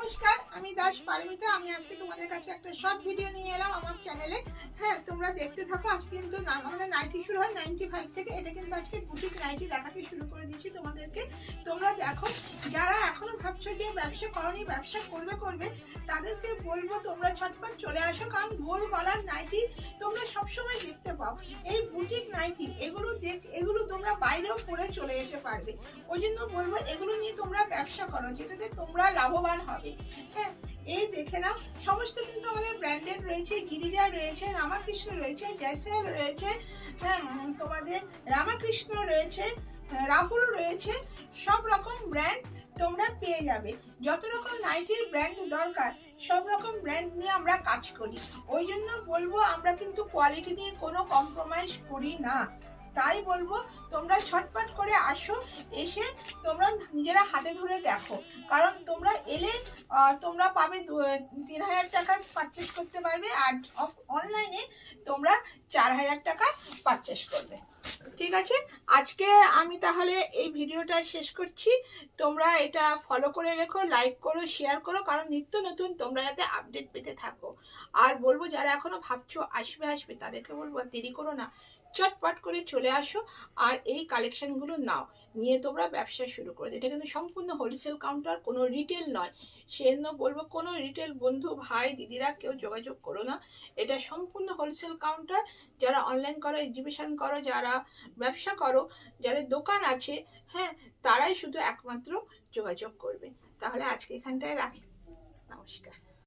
নমস্কার, আমি দাস পারমিতা। আমি আজকে তোমাদের কাছে একটা শর্ট ভিডিও নিয়ে এলাম আমার চ্যানেলে। হ্যাঁ, তোমরা দেখতে থাকো। আজকে কিন্তু আমাদের নাইটি শুরু হয় 95 থেকে। এটা কিন্তু আজকে বুটিক নাইটি দেখাতে শুরু করে দিচ্ছি তোমাদেরকে। তোমরা দেখো, যারা এখনো ভাবছো যে ব্যবসা করনি, ব্যবসা করবে, তাদেরকে বলবো তোমরা ঝটপট চলে আসো, কারণ গোল গলার নাইটি তোমরা সবসময় দেখতে পাও। এই বুটিক নাইটি এগুলো তোমরা বাইরেও পরে চলে যেতে পারবে। ওই জন্য বলবো এগুলো নিয়ে তোমরা ব্যবসা করো, যেটাতে তোমরা লাভবান হবে। হ্যাঁ, এই দেখে নাও, সমস্ত কিন্তু আমাদের ব্র্যান্ডেড রয়েছে। গিরিজা রয়েছে, রামাকৃষ্ণ রয়েছে, জয়সেল রয়েছে, হ্যাঁ তোমাদের রামাকৃষ্ণ রয়েছে, রাহুল রয়েছে। সব রকম ব্র্যান্ড তোমরা পেয়ে যাবে। যত রকম নাইটির ব্র্যান্ড দরকার সব রকম ব্র্যান্ড নিয়ে আমরা কাজ করি। ওই জন্য বলবো আমরা কিন্তু কোয়ালিটি নিয়ে কোনো কম্প্রোমাইজ করি না। তাই বলবো তোমরা ছটপট করে আসো, এসে তোমরা নিজেরা হাতে ধরে দেখো। কারণ তোমরা এলে তোমরা পাবে 3000 টাকার পারচেস করতে পারবে, আর অনলাইনে তোমরা 4000 টাকা পারচেস করবে। ঠিক আছে, আজকে আমি তাহলে এই ভিডিওটা শেষ করছি। তোমরা এটা ফলো করে রেখো, লাইক করো, শেয়ার করো, কারণ নিত্য নতুন তোমরা যাতে আপডেট পেতে থাকো। আর বলবো যারা এখনো ভাবছো আসবে তাদেরকে বলবো দেরি করো না, চটপট করে চলে আসো আর এই কালেকশনগুলো নাও, নিয়ে তোমরা ব্যবসা শুরু করে দাও। এটা কিন্তু সম্পূর্ণ হোলসেল কাউন্টার, কোনো রিটেল নয়। সেজন্য বলবো কোনো রিটেল বন্ধু ভাই দিদিরা কেউ যোগাযোগ করো না। এটা সম্পূর্ণ হোলসেল কাউন্টার। যারা অনলাইন করো, এক্সিবিশন করো, যারা ব্যবসা করো, যাদের দোকান আছে, হ্যাঁ তারাই শুধু একমাত্র যোগাযোগ করবে। তাহলে আজকে এখানটায় রাখি। নমস্কার।